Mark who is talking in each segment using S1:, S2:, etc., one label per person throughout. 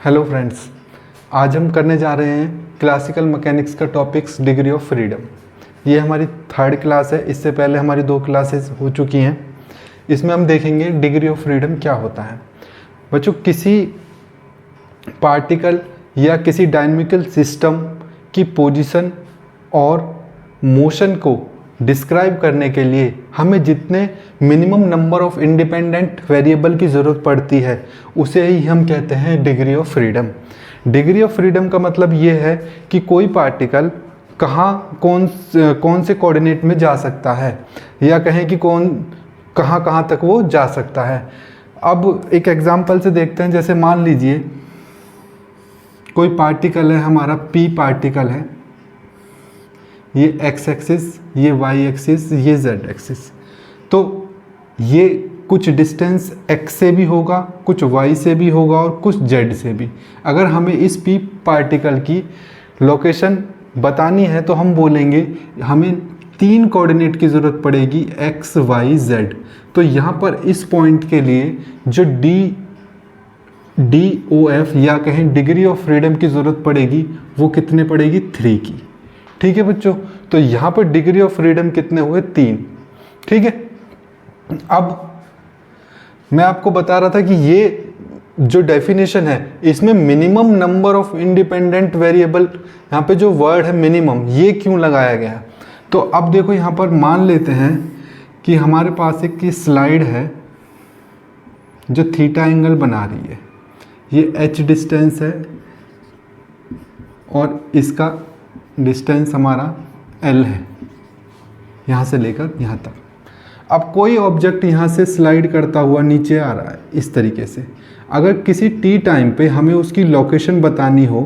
S1: Hello friends, आज हम करने जा रहे हैं क्लासिकल मैकेनिक्स का टॉपिक्स डिग्री ऑफ फ्रीडम। ये हमारी थर्ड क्लास है। इससे पहले हमारी 2 क्लासेस हो चुकी हैं। इसमें हम देखेंगे डिग्री ऑफ फ्रीडम क्या होता है। बच्चों, किसी पार्टिकल या किसी डायनेमिकल सिस्टम की पोजीशन और मोशन को डिस्क्राइब करने के लिए हमें जितने minimum number of independent variable की ज़रूरत पड़ती है उसे ही हम कहते हैं degree of freedom. Degree of freedom का मतलब ये है कि कोई पार्टिकल कौन से कोऑर्डिनेट में जा सकता है, या कहें कि कहाँ तक वो जा सकता है। अब एक एग्जांपल से देखते हैं। जैसे मान लीजिए कोई पार्टिकल है, हमारा पी पार्टिकल है, ये x एक्सिस, ये y एक्सिस, ये z एक्सिस। तो ये कुछ डिस्टेंस x से भी होगा, कुछ y से भी होगा और कुछ z से भी। अगर हमें इस p पार्टिकल की लोकेशन बतानी है तो हम बोलेंगे हमें 3 कोऑर्डिनेट की ज़रूरत पड़ेगी, x, y, z। तो यहाँ पर इस पॉइंट के लिए जो DOF या कहें डिग्री ऑफ फ्रीडम की ज़रूरत पड़ेगी वो कितने पड़ेगी, 3 की। ठीक है बच्चों, तो यहाँ पर डिग्री ऑफ फ्रीडम कितने हुए, 3। ठीक है। अब मैं आपको बता रहा था कि ये जो डेफिनेशन है इसमें minimum number of independent variable, यहाँ पे जो वर्ड है मिनिमम, ये क्यों लगाया गया। तो अब देखो यहाँ पर मान लेते हैं कि हमारे पास एक स्लाइड है जो थीटा एंगल बना रही है। ये h डिस्टेंस है और इसका डिस्टेंस हमारा L है, यहाँ से लेकर यहाँ तक। अब कोई ऑब्जेक्ट यहाँ से स्लाइड करता हुआ नीचे आ रहा है इस तरीके से। अगर किसी t टाइम पे हमें उसकी लोकेशन बतानी हो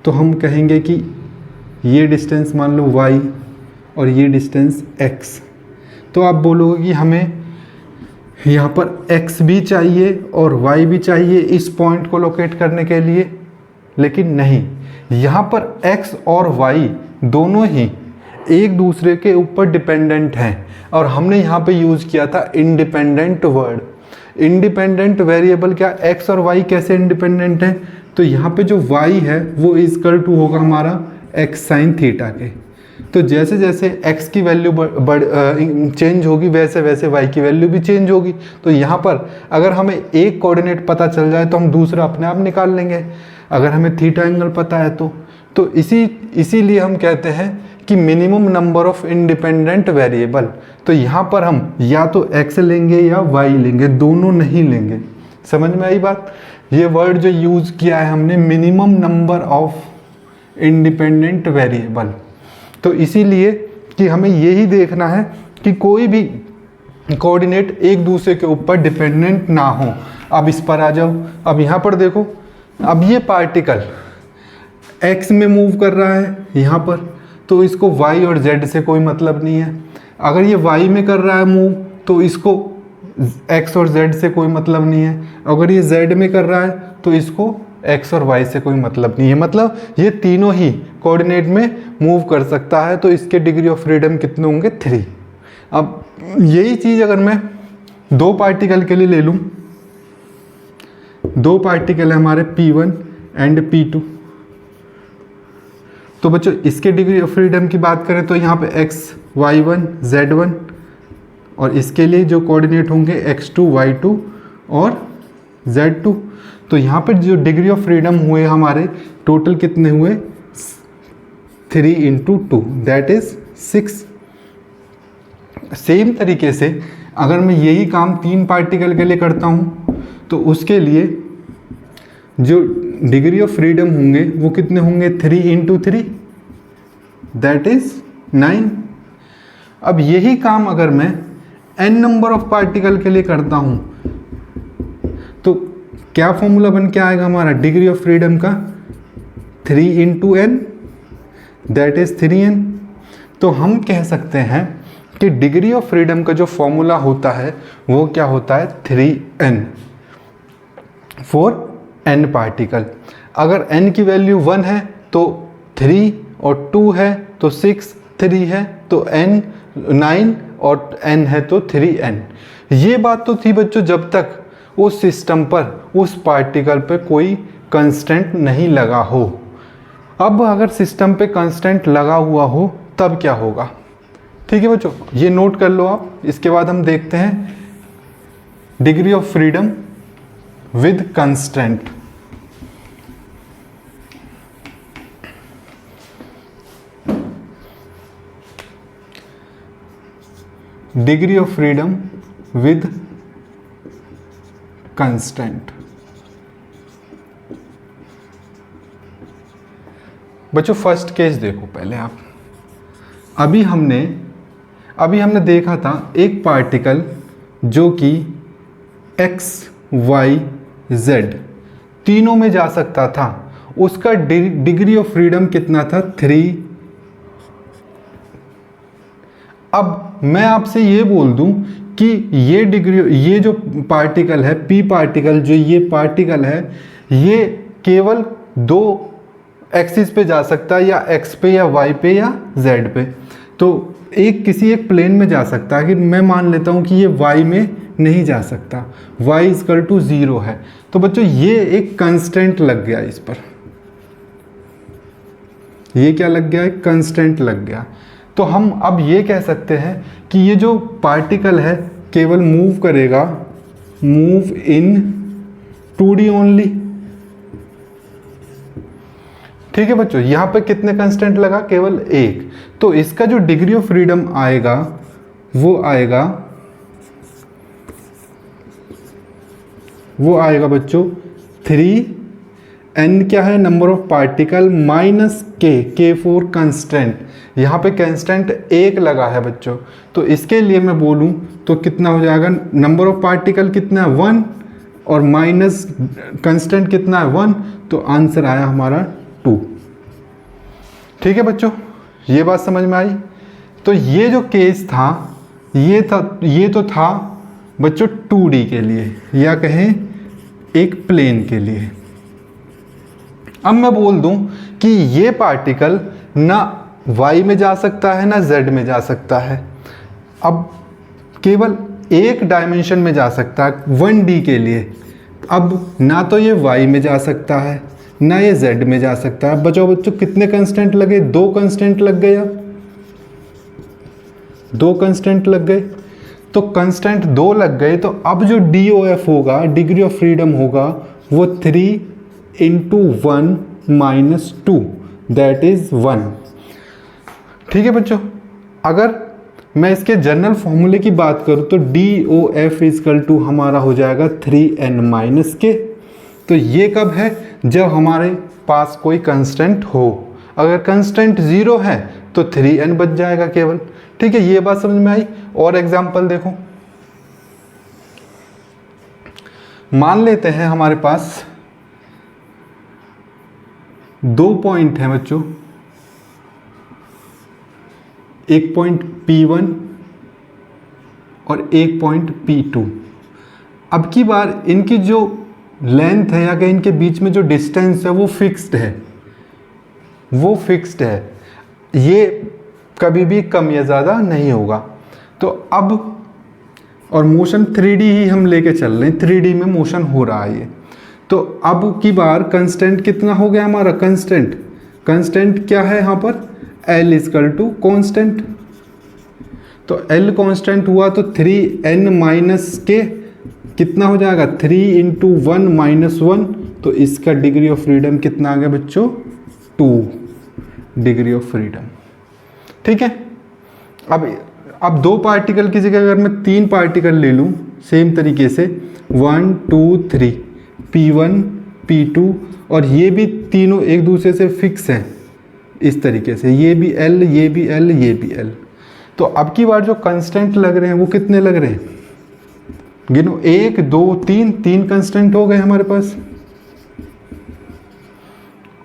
S1: तो हम कहेंगे कि ये डिस्टेंस मान लो y और ये डिस्टेंस x। तो आप बोलोगे कि हमें यहाँ पर x भी चाहिए और y भी चाहिए इस पॉइंट को लोकेट करने के लिए, लेकिन नहीं, यहाँ पर x और y दोनों ही एक दूसरे के ऊपर डिपेंडेंट हैं और हमने यहाँ पे यूज़ किया था इंडिपेंडेंट वर्ड। इंडिपेंडेंट वेरिएबल क्या, x और y कैसे इंडिपेंडेंट हैं, तो यहाँ पे जो y है वो इक्वल टू होगा हमारा x साइन थीटा के। तो जैसे जैसे x की वैल्यू चेंज होगी वैसे वैसे y की वैल्यू भी चेंज होगी। तो यहाँ पर अगर हमें एक कोऑर्डिनेट पता चल जाए तो हम दूसरा अपने आप निकाल लेंगे, अगर हमें थीटा एंगल पता है तो इसीलिए हम कहते हैं कि minimum number of independent variable. तो यहाँ पर हम या तो x लेंगे या y लेंगे, दोनों नहीं लेंगे। समझ में आई बात। ये वर्ड जो यूज़ किया है हमने, minimum number of independent variable. तो इसीलिए कि हमें यही देखना है कि कोई भी कोऑर्डिनेट एक दूसरे के ऊपर डिपेंडेंट ना हो। अब इस पर आ जाओ। अब यहाँ पर देखो, अब ये पार्टिकल x में मूव कर रहा है यहाँ पर, तो इसको y और z से कोई मतलब नहीं है। अगर ये y में कर रहा है मूव तो इसको x और z से कोई मतलब नहीं है। अगर ये z में कर रहा है तो इसको x और y से कोई मतलब नहीं है। मतलब ये तीनों ही कोऑर्डिनेट में मूव कर सकता है। तो इसके डिग्री ऑफ फ्रीडम कितने होंगे, 3। अब यही चीज़ अगर मैं 2 पार्टिकल के लिए ले लूँ, 2 पार्टिकल है हमारे P1 एंड P2। तो बच्चों इसके डिग्री ऑफ फ्रीडम की बात करें तो यहाँ पे x, y1, z1 और इसके लिए जो कोऑर्डिनेट होंगे x2, y2 और z2। तो यहाँ पे जो डिग्री ऑफ फ्रीडम हुए हमारे टोटल कितने हुए, 3 × 2 दैट इज 6। सेम तरीके से अगर मैं यही काम 3 पार्टिकल के लिए करता हूँ तो उसके लिए जो डिग्री ऑफ फ्रीडम होंगे वो कितने होंगे, 3 × 3 दैट इज 9। अब यही काम अगर मैं n नंबर ऑफ पार्टिकल के लिए करता हूँ तो क्या फॉर्मूला बन के आएगा हमारा डिग्री ऑफ फ्रीडम का, 3 × n दैट इज 3n। तो हम कह सकते हैं कि डिग्री ऑफ फ्रीडम का जो फॉर्मूला होता है वो क्या होता है, 3n फॉर n पार्टिकल। अगर n की वैल्यू 1 है तो 3 और 2 है तो 6, 3 है तो n 9 और n है तो 3n। ये बात तो थी बच्चों जब तक उस सिस्टम पर, उस पार्टिकल पर कोई कंस्टेंट नहीं लगा हो। अब अगर सिस्टम पे कंस्टेंट लगा हुआ हो तब क्या होगा? ठीक है बच्चों, ये नोट कर लो आप। इसके बाद हम देखते हैं degree of freedom with constant. Degree of freedom with constant. बच्चों फर्स्ट केस देखो पहले आप। अभी हमने देखा था एक पार्टिकल जो कि x, y, z तीनों में जा सकता था, उसका डिग्री ऑफ फ्रीडम कितना था? 3। अब मैं आपसे ये बोल दूं कि ये जो पार्टिकल है p पार्टिकल, जो ये पार्टिकल है, ये केवल 2 एक्सिस पे जा सकता है, या x पे या y पे या z पे। तो किसी एक प्लेन में जा सकता है, कि मैं मान लेता हूँ कि ये y में नहीं जा सकता, y = 0 है। तो बच्चों ये एक कंस्टेंट लग गया इस पर। ये क्या लग गया? एक कंस्टेंट लग गया। तो हम अब ये कह सकते हैं कि ये जो पार्टिकल है केवल मूव करेगा, मूव इन 2D ओनली। ठीक है बच्चों, यहाँ पे कितने कंस्टेंट लगा? केवल 1। तो इसका जो डिग्री ऑफ फ्रीडम आएगा वो आएगा बच्चों 3n क्या है? Number of particle minus k for constant. यहाँ पे कंस्टेंट 1 लगा है बच्चों, तो इसके लिए मैं बोलूँ तो कितना हो जाएगा? नंबर ऑफ पार्टिकल कितना है? 1, और माइनस कंस्टेंट कितना है? 1। तो आंसर आया हमारा 2। ठीक है बच्चों, ये बात समझ में आई? तो ये जो केस था ये तो था बच्चों 2D के लिए, या कहें एक प्लेन के लिए। अब मैं बोल दूं कि ये पार्टिकल ना y में जा सकता है ना z में जा सकता है, अब केवल एक डायमेंशन में जा सकता है 1D के लिए। अब ना तो ये y में जा सकता है ना ये z में जा सकता है। बच्चों कितने कंस्टेंट लगे? 2 कंस्टेंट लग गए। अब 2 कंस्टेंट लग गए, तो कंस्टेंट 2 लग गए। तो अब जो DOF होगा, डिग्री ऑफ फ्रीडम होगा, वो 3 × 1 - 2 दैट इज 1। ठीक है बच्चों, अगर मैं इसके जनरल फॉर्मूले की बात करूँ तो DOF = हमारा हो जाएगा 3n - k। तो ये कब है? जब हमारे पास कोई कंस्टेंट हो। अगर कंस्टेंट 0 है तो 3n बच जाएगा केवल। ठीक है, ये बात समझ में आई? और एग्जांपल देखो, मान लेते हैं हमारे पास 2 पॉइंट हैं बच्चों, एक पॉइंट P1 और एक पॉइंट P2। अब की बार इनकी जो लेंथ है या कि इनके बीच में जो डिस्टेंस है वो फिक्स्ड है, ये कभी भी कम या ज़्यादा नहीं होगा। तो अब और मोशन 3D ही हम लेके चल रहे हैं, 3D में मोशन हो रहा है ये। तो अब की बार कंस्टेंट कितना हो गया हमारा? कंस्टेंट क्या है यहाँ पर? L = constant. तो L कांस्टेंट हुआ तो 3n - k कितना हो जाएगा? 3 × 1 - 1। तो इसका डिग्री ऑफ फ्रीडम कितना आ गया बच्चों? 2 डिग्री ऑफ फ्रीडम। ठीक है, अब 2 पार्टिकल की जगह अगर मैं 3 पार्टिकल ले लूँ सेम तरीके से 1 2 3 P1 P2, और ये भी तीनों एक दूसरे से फिक्स हैं इस तरीके से, ये भी L, ये भी L, ये भी L। तो अब की बार जो कंस्टेंट लग रहे हैं वो कितने लग रहे हैं? गिनो, 1 2 3 कंस्टेंट हो गए हमारे पास।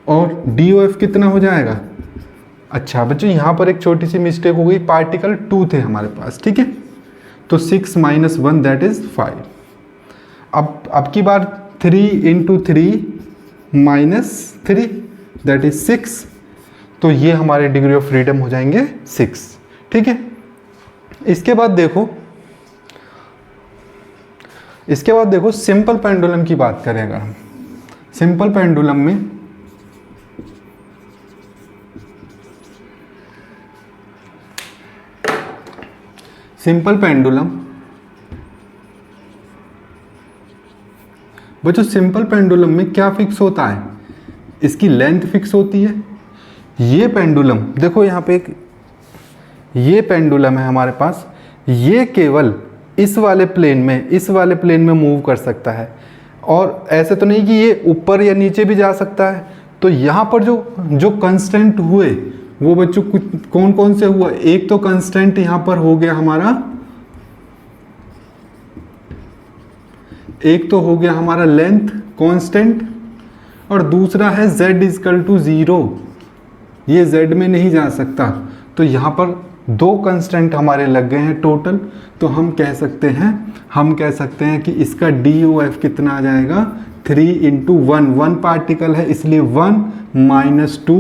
S1: और DOF कितना हो जाएगा? अच्छा बच्चों, यहाँ पर एक छोटी सी मिस्टेक हो गई, पार्टिकल 2 थे हमारे पास। ठीक है, तो 6 - 1 दैट इज 5। अब की बार 3 × 3 - 3 दैट इज 6। तो ये हमारे डिग्री ऑफ फ्रीडम हो जाएंगे 6। ठीक है, इसके बाद देखो सिंपल पेंडुलम की बात करें अगर हम, सिंपल पेंडुलम में बच्चों सिंपल पेंडुलम में क्या फिक्स होता है, इसकी लेंथ फिक्स होती है। ये पेंडुलम देखो यहाँ पे ये पेंडुलम है हमारे पास, ये केवल इस वाले प्लेन में मूव कर सकता है, और ऐसे तो नहीं कि ये ऊपर या नीचे भी जा सकता है। तो यहाँ पर जो कंस्टेंट हुए वो बच्चों कौन कौन से हुआ, एक तो कंस्टेंट यहाँ पर हो गया हमारा, एक तो हो गया हमारा लेंथ कांस्टेंट, और दूसरा है z इजकल टू 0, ये z में नहीं जा सकता। तो यहाँ पर दो कंस्टेंट हमारे लग गए हैं टोटल। तो हम कह सकते हैं कि इसका DOF कितना आ जाएगा, 3 इंटू 1 पार्टिकल है इसलिए 1 माइनस 2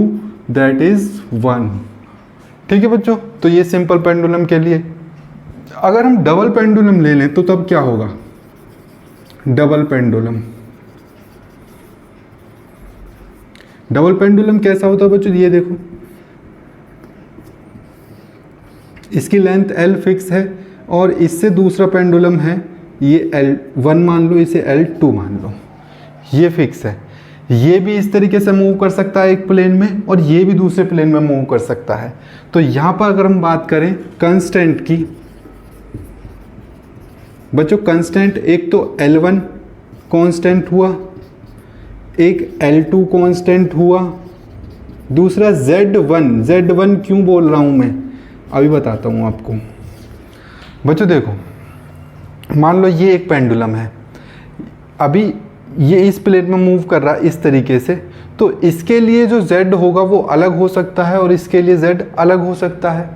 S1: दैट इज 1। ठीक है बच्चों, तो ये सिंपल पेंडुलम के लिए। अगर हम डबल पेंडुलम ले लें तो तब क्या होगा, डबल पेंडुलम कैसा होता है बच्चों, ये देखो इसकी लेंथ L फिक्स है, और इससे दूसरा पेंडुलम है ये L1 मान लो, इसे L2 मान लो, ये फिक्स है। ये भी इस तरीके से मूव कर सकता है एक प्लेन में, और ये भी दूसरे प्लेन में मूव कर सकता है। तो यहाँ पर अगर हम बात करें कंस्टेंट की, बच्चों कंस्टेंट एक तो L1 कांस्टेंट हुआ, एक L2 कांस्टेंट हुआ, दूसरा Z1 क्यों बोल रहा हूँ मैं अभी बताता हूँ आपको। बच्चों देखो, मान लो ये एक पेंडुलम है, अभी ये इस प्लेन में मूव कर रहा है इस तरीके से, तो इसके लिए जो Z होगा वो अलग हो सकता है और इसके लिए Z अलग हो सकता है।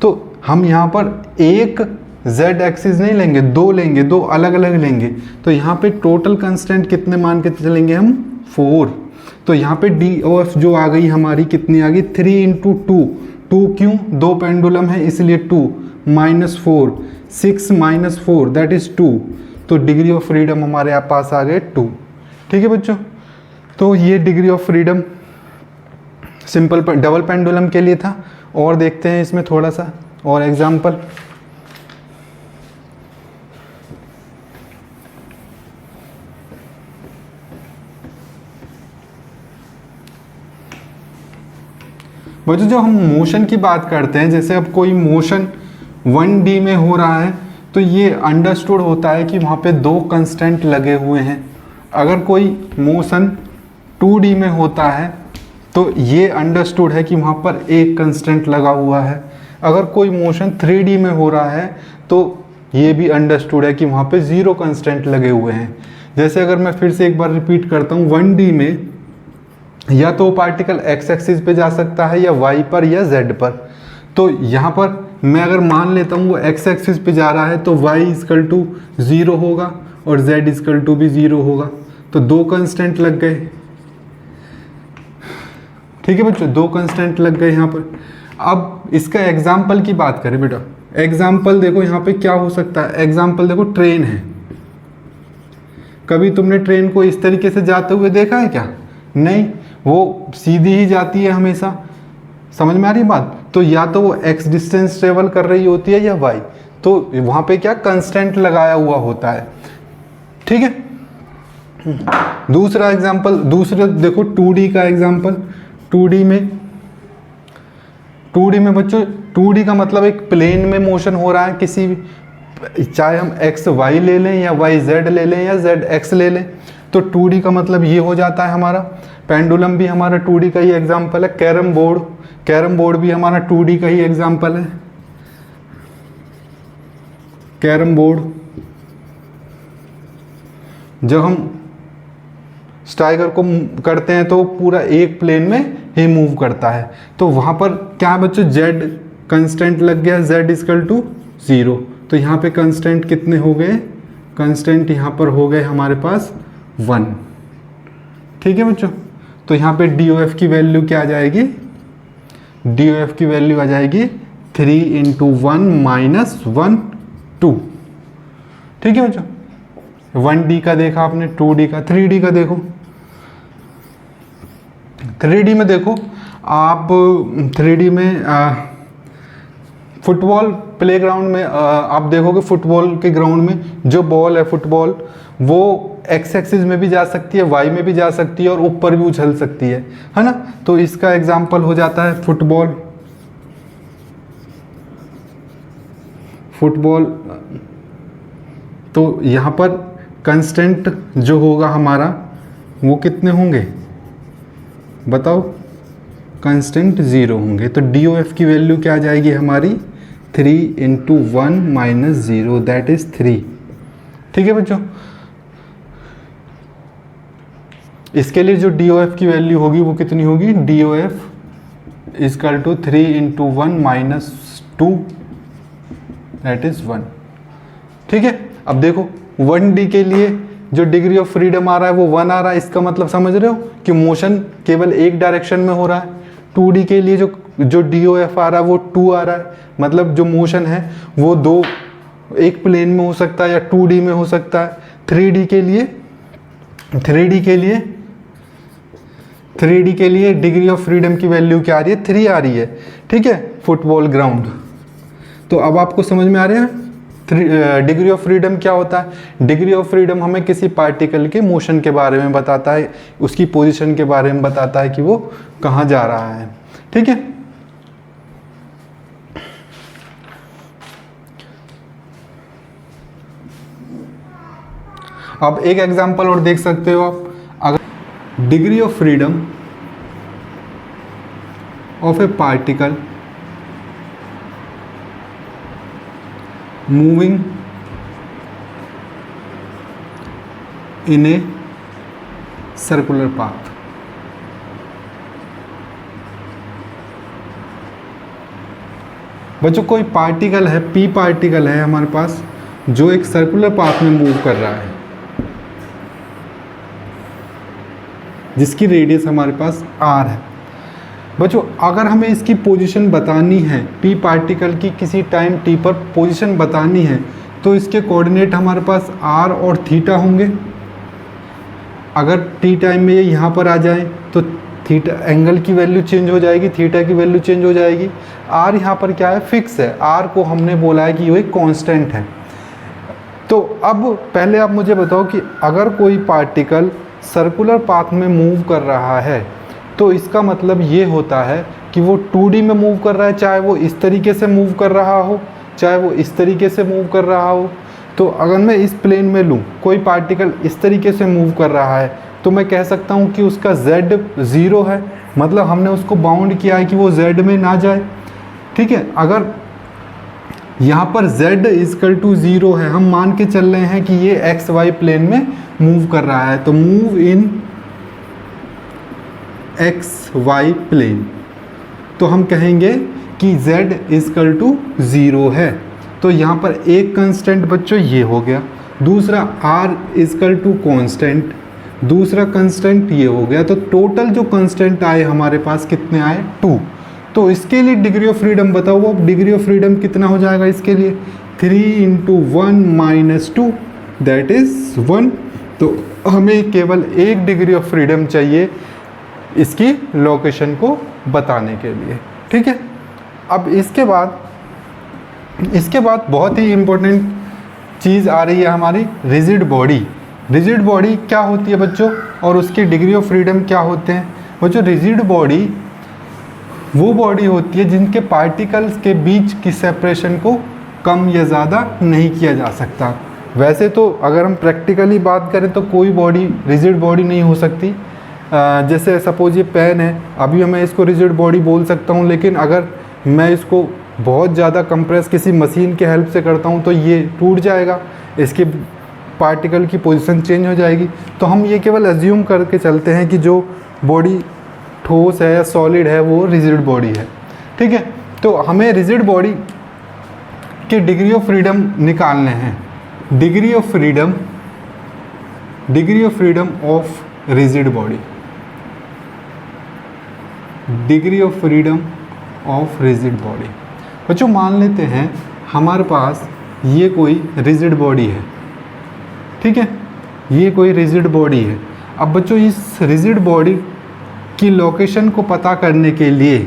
S1: तो हम यहाँ पर एक Z एक्सिस नहीं लेंगे, दो लेंगे, दो अलग अलग लेंगे। तो यहाँ पे टोटल कंस्टेंट कितने मान के चलेंगे हम, 4। तो यहाँ पे DOF जो आ गई हमारी कितनी आ गई, 3 इंटू 2 क्यों, दो पेंडुलम है इसलिए 2 माइनस 4, 6 माइनस 4 दैट इज 2। तो डिग्री ऑफ फ्रीडम हमारे यहाँ पास आ गए 2। ठीक है बच्चों, तो ये degree of freedom simple double pendulum के लिए था। और देखते हैं इसमें थोड़ा सा और एग्जाम्पल। बच्चों जो हम मोशन की बात करते हैं, जैसे अब कोई मोशन 1D में हो रहा है तो ये अंडरस्टूड होता है कि वहाँ पे दो कंस्टेंट लगे हुए हैं। अगर कोई मोशन 2D में होता है तो ये अंडरस्टूड है कि वहाँ पर एक कंस्टेंट लगा हुआ है। अगर कोई मोशन 3D में हो रहा है तो ये भी अंडरस्टूड है कि वहाँ पे 0 कंस्टेंट लगे हुए हैं। जैसे अगर मैं फिर से एक बार रिपीट करता हूँ, 1D में या तो पार्टिकल x एक्सिस पे जा सकता है या y पर या z पर। तो यहाँ पर मैं अगर मान लेता हूँ वो x एक्सिस पे जा रहा है तो y इजकल टू 0 होगा और z इजकल टू भी 0 होगा। तो दो कंस्टेंट लग गए। ठीक है बच्चों, दो कंस्टेंट लग गए यहाँ पर। अब इसका एग्जाम्पल की बात करें बेटा, एग्जाम्पल देखो यहाँ पे क्या हो सकता है। एग्जाम्पल देखो, ट्रेन है। कभी तुमने ट्रेन को इस तरीके से जाते हुए देखा है क्या? नहीं, वो सीधी ही जाती है हमेशा। समझ में आ रही बात? तो या तो वो x डिस्टेंस ट्रेवल कर रही होती है या y। तो वहाँ पे क्या कंस्टेंट लगाया हुआ होता है। ठीक है, दूसरा एग्जांपल, दूसरा देखो 2D का एग्जांपल। 2D में बच्चों 2D का मतलब एक प्लेन में मोशन हो रहा है किसी भी, चाहे हम x y ले लें या y z ले लें या z x ले लें। तो 2D का मतलब ये हो जाता है हमारा। पेंडुलम भी हमारा 2D का ही एग्जांपल है। कैरम बोर्ड भी हमारा 2D का ही एग्जांपल है। कैरम बोर्ड जब हम स्ट्राइकर को करते हैं तो पूरा एक प्लेन में ही मूव करता है। तो वहाँ पर क्या बच्चों, z कंस्टेंट लग गया, z इजकल टू 0। तो यहाँ पे कंस्टेंट कितने हो गए? कंस्टेंट यहाँ पर हो गए हमारे पास 1। ठीक है बच्चों, तो यहाँ पे DOF की वैल्यू क्या आ जाएगी? DOF की वैल्यू आ जाएगी 3 इंटू 1 माइनस 1 2। ठीक है बच्चों, 1D का देखा आपने, 2D का, 3D का देखो। 3D में देखो आप, 3D में फुटबॉल प्लेग्राउंड में आप देखोगे, फुटबॉल के ग्राउंड में जो बॉल है फुटबॉल, वो एक्स एक्सिस में भी जा सकती है, वाई में भी जा सकती है और ऊपर भी उछल सकती है ना। तो इसका एग्जाम्पल हो जाता है फुटबॉल। तो यहाँ पर कंस्टेंट जो होगा हमारा वो कितने होंगे बताओ, कंस्टेंट 0 होंगे। तो DOF की वैल्यू क्या आ जाएगी हमारी, 3 × 1 - 0 दैट इज 3। ठीक है बच्चों, इसके लिए जो DOF की वैल्यू होगी वो कितनी होगी, DOF = 3 × 1 - 2 दैट इज 1। ठीक है, अब देखो 1D के लिए जो डिग्री ऑफ फ्रीडम आ रहा है वो 1 आ रहा है। इसका मतलब समझ रहे हो कि मोशन केवल एक डायरेक्शन में हो रहा है। 2D के लिए जो DOF आ रहा है वो 2 आ रहा है, मतलब जो मोशन है वो एक प्लेन में हो सकता है या 2D में हो सकता है। 3D के लिए डिग्री ऑफ फ्रीडम की वैल्यू क्या आ रही है, 3 आ रही है। ठीक है, फुटबॉल ग्राउंड। तो अब आपको समझ में आ रहा है डिग्री ऑफ फ्रीडम क्या होता है। डिग्री ऑफ फ्रीडम हमें किसी पार्टिकल के मोशन के बारे में बताता है, उसकी पोजीशन के बारे में बताता है कि वो कहाँ जा रहा है। ठीक है, अब एक एग्जांपल और देख सकते हो आप, अगर degree of freedom of A particle moving in a circular path, बच्चों कोई पार्टिकल है, P पार्टिकल है हमारे पास जो एक सर्कुलर पाथ में मूव कर रहा है, जिसकी रेडियस हमारे पास r है। बच्चों अगर हमें इसकी पोजीशन बतानी है, P पार्टिकल की किसी टाइम t पर पोजीशन बतानी है, तो इसके कोऑर्डिनेट हमारे पास r और थीटा होंगे। अगर t टाइम में ये यहाँ पर आ जाए तो थीटा एंगल की वैल्यू चेंज हो जाएगी, थीटा की वैल्यू चेंज हो जाएगी। r यहाँ पर क्या है, फिक्स है। r को हमने बोला है कि ये कांस्टेंट है। तो अब पहले आप मुझे बताओ कि अगर कोई पार्टिकल सर्कुलर पाथ में मूव कर रहा है तो इसका मतलब ये होता है कि वो 2D में मूव कर रहा है, चाहे वो इस तरीके से मूव कर रहा हो, चाहे वो इस तरीके से मूव कर रहा हो। तो अगर मैं इस प्लेन में लूँ, कोई पार्टिकल इस तरीके से मूव कर रहा है, तो मैं कह सकता हूँ कि उसका z 0 है, मतलब हमने उसको बाउंड किया है कि वो z में ना जाए। ठीक है, अगर यहाँ पर z = 0 है, हम मान के चल रहे हैं कि ये XY प्लेन में मूव कर रहा है, तो मूव इन XY प्लेन, तो हम कहेंगे कि z = 0 है। तो यहाँ पर एक कांस्टेंट बच्चों ये हो गया, दूसरा r = कांस्टेंट, दूसरा कांस्टेंट ये हो गया। तो टोटल जो कांस्टेंट आए हमारे पास कितने आए, 2। तो इसके लिए डिग्री ऑफ फ्रीडम बताओ, अब डिग्री ऑफ फ्रीडम कितना हो जाएगा इसके लिए, 3 × 1 - 2 दैट इज 1। तो हमें केवल एक डिग्री ऑफ फ्रीडम चाहिए इसकी लोकेशन को बताने के लिए। ठीक है, अब इसके बाद बहुत ही इम्पोर्टेंट चीज़ आ रही है हमारी रिजिड बॉडी। रिजिड बॉडी क्या होती है बच्चों, और उसकी डिग्री ऑफ फ्रीडम क्या होते हैं बच्चों। रिजिड बॉडी वो बॉडी होती है जिनके पार्टिकल्स के बीच की सेपरेशन को कम या ज़्यादा नहीं किया जा सकता। वैसे तो अगर हम प्रैक्टिकली बात करें तो कोई बॉडी रिजिड बॉडी नहीं हो सकती। जैसे सपोज ये पेन है, अभी मैं इसको रिजिड बॉडी बोल सकता हूँ, लेकिन अगर मैं इसको बहुत ज़्यादा कंप्रेस किसी मशीन के हेल्प से करता हूँ तो ये टूट जाएगा, इसके पार्टिकल की पोजीशन चेंज हो जाएगी। तो हम ये केवल अज्यूम करके चलते हैं कि जो बॉडी ठोस है या सॉलिड है वो रिजिड बॉडी है। ठीक है, तो हमें रिजिड बॉडी के डिग्री ऑफ फ्रीडम निकालने हैं। Degree of freedom of rigid body, degree of freedom of rigid body. बच्चों मान लेते हैं हमारे पास ये कोई रिजिड बॉडी है। ठीक है, ये कोई रिजिड बॉडी है। अब बच्चों इस रिजिड बॉडी कि लोकेशन को पता करने के लिए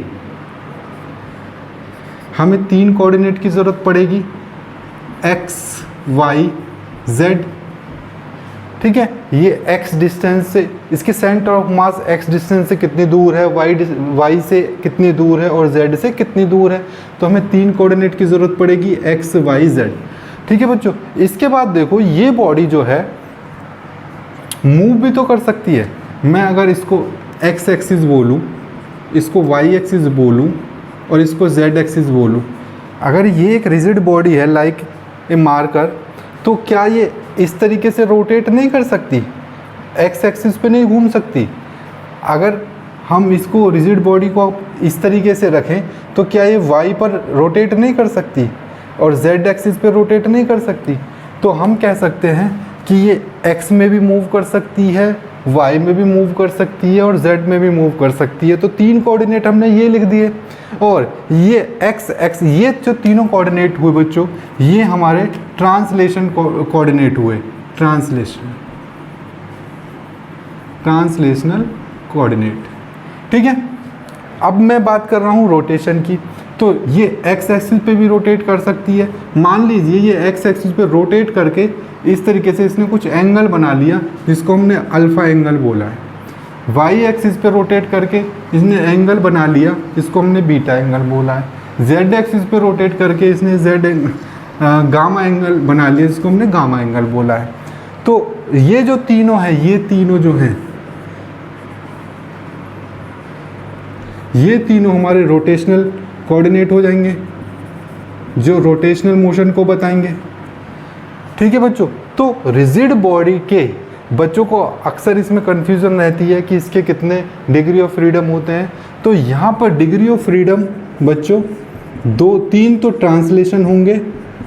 S1: हमें 3 कोऑर्डिनेट की ज़रूरत पड़ेगी, x, y, z। ठीक है, ये x डिस्टेंस से, इसके centre of mass x distance से कितनी दूर है, y से कितनी दूर है और z से कितनी दूर है। तो हमें 3 कोऑर्डिनेट की ज़रूरत पड़ेगी, x, y, z। ठीक है बच्चों, इसके बाद देखो ये बॉडी जो है मूव भी तो कर सकती है। मैं अगर इसको x एक्सिस बोलूँ, इसको y एक्सिस बोलूँ और इसको z एक्सिस बोलूँ, अगर ये एक रिजिड बॉडी है लाइक ए मार्कर, तो क्या ये इस तरीके से रोटेट नहीं कर सकती, x एक्सिस पे नहीं घूम सकती? अगर हम इसको रिजिड बॉडी को इस तरीके से रखें तो क्या ये y पर रोटेट नहीं कर सकती और z एक्सिस पे रोटेट नहीं कर सकती? तो हम कह सकते हैं कि ये x में भी मूव कर सकती है, y में भी मूव कर सकती है और z में भी मूव कर सकती है। तो 3 कोऑर्डिनेट हमने ये लिख दिए और ये x, ये जो तीनों कोऑर्डिनेट हुए बच्चों, ये हमारे ट्रांसलेशन कोऑर्डिनेट हुए, ट्रांसलेशनल कोऑर्डिनेट। ठीक है, अब मैं बात कर रहा हूँ रोटेशन की। तो ये x एक्सिस पे भी रोटेट कर सकती है। मान लीजिए ये x एक्सिस पे रोटेट करके इस तरीके से इसने कुछ एंगल बना लिया जिसको हमने अल्फ़ा एंगल बोला है। y एक्सिस पे रोटेट करके इसने एंगल बना लिया जिसको हमने बीटा एंगल बोला है। z एक्सिस पे रोटेट करके इसने गामा एंगल बना लिया जिसको हमने गामा एंगल बोला है। तो ये जो तीनों है, ये तीनों जो हैं, ये तीनों हमारे रोटेशनल कोऑर्डिनेट हो जाएंगे जो रोटेशनल मोशन को बताएंगे। ठीक है बच्चों, तो रिजिड बॉडी के बच्चों को अक्सर इसमें कन्फ्यूज़न रहती है कि इसके कितने डिग्री ऑफ फ्रीडम होते हैं। तो यहाँ पर डिग्री ऑफ फ्रीडम बच्चों 3 तो ट्रांसलेशन होंगे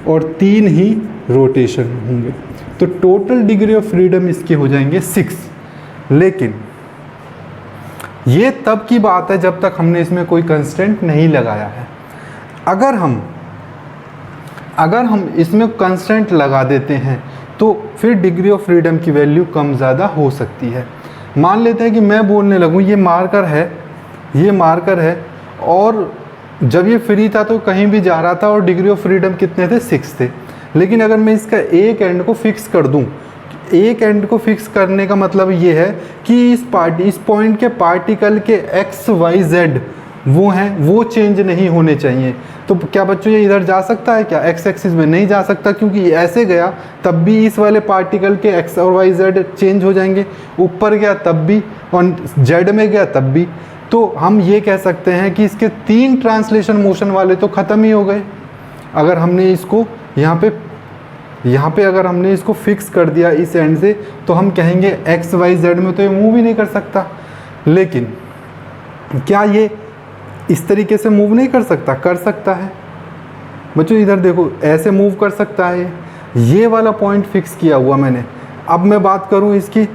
S1: और 3 ही रोटेशन होंगे। तो टोटल डिग्री ऑफ फ्रीडम इसके हो जाएंगे 6। लेकिन ये तब की बात है जब तक हमने इसमें कोई कंस्टेंट नहीं लगाया है। अगर हम इसमें कंस्टेंट लगा देते हैं तो फिर डिग्री ऑफ फ्रीडम की वैल्यू कम ज़्यादा हो सकती है। मान लेते हैं कि मैं बोलने लगूँ ये मार्कर है और जब ये फ्री था तो कहीं भी जा रहा था और डिग्री ऑफ फ्रीडम कितने थे, 6 थे। लेकिन अगर मैं इसका एक एंड को फिक्स कर दूँ, एक एंड को फिक्स करने का मतलब ये है कि इस पॉइंट के पार्टिकल के x, y, z वो हैं, वो चेंज नहीं होने चाहिए। तो क्या बच्चों ये इधर जा सकता है क्या? x एक्सिस में नहीं जा सकता, क्योंकि ऐसे गया तब भी इस वाले पार्टिकल के x और y, z चेंज हो जाएंगे। ऊपर गया तब भी और z में गया तब भी। तो हम ये कह सकते हैं कि इसके 3 ट्रांसलेशन मोशन वाले तो ख़त्म ही हो गए। अगर हमने इसको यहाँ पे अगर हमने इसको फिक्स कर दिया इस एंड से, तो हम कहेंगे x, y, z में तो ये मूव ही नहीं कर सकता। लेकिन क्या ये इस तरीके से मूव नहीं कर सकता? कर सकता है बच्चों। इधर देखो ऐसे मूव कर सकता है, ये वाला पॉइंट फिक्स किया हुआ मैंने। अब मैं बात करूँ इसकी,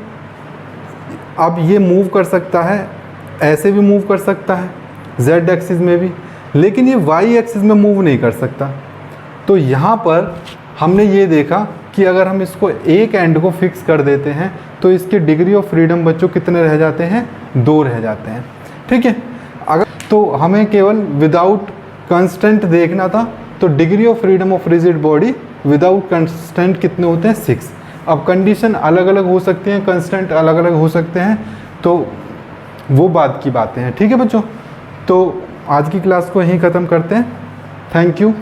S1: अब ये मूव कर सकता है, ऐसे भी मूव कर सकता है z एक्सिस में भी, लेकिन ये y एक्सिस में मूव नहीं कर सकता। तो यहाँ पर हमने ये देखा कि अगर हम इसको एक एंड को फिक्स कर देते हैं तो इसके डिग्री ऑफ फ्रीडम बच्चों कितने रह जाते हैं? 2 रह जाते हैं। ठीक है, अगर तो हमें केवल विदाउट कंस्टेंट देखना था, तो degree of freedom of rigid body without constant कितने होते हैं? 6। अब कंडीशन अलग अलग हो सकती हैं, कंस्टेंट अलग अलग हो सकते हैं, तो वो बात की बातें हैं। ठीक है बच्चों, तो आज की क्लास को यहीं ख़त्म करते हैं। Thank you.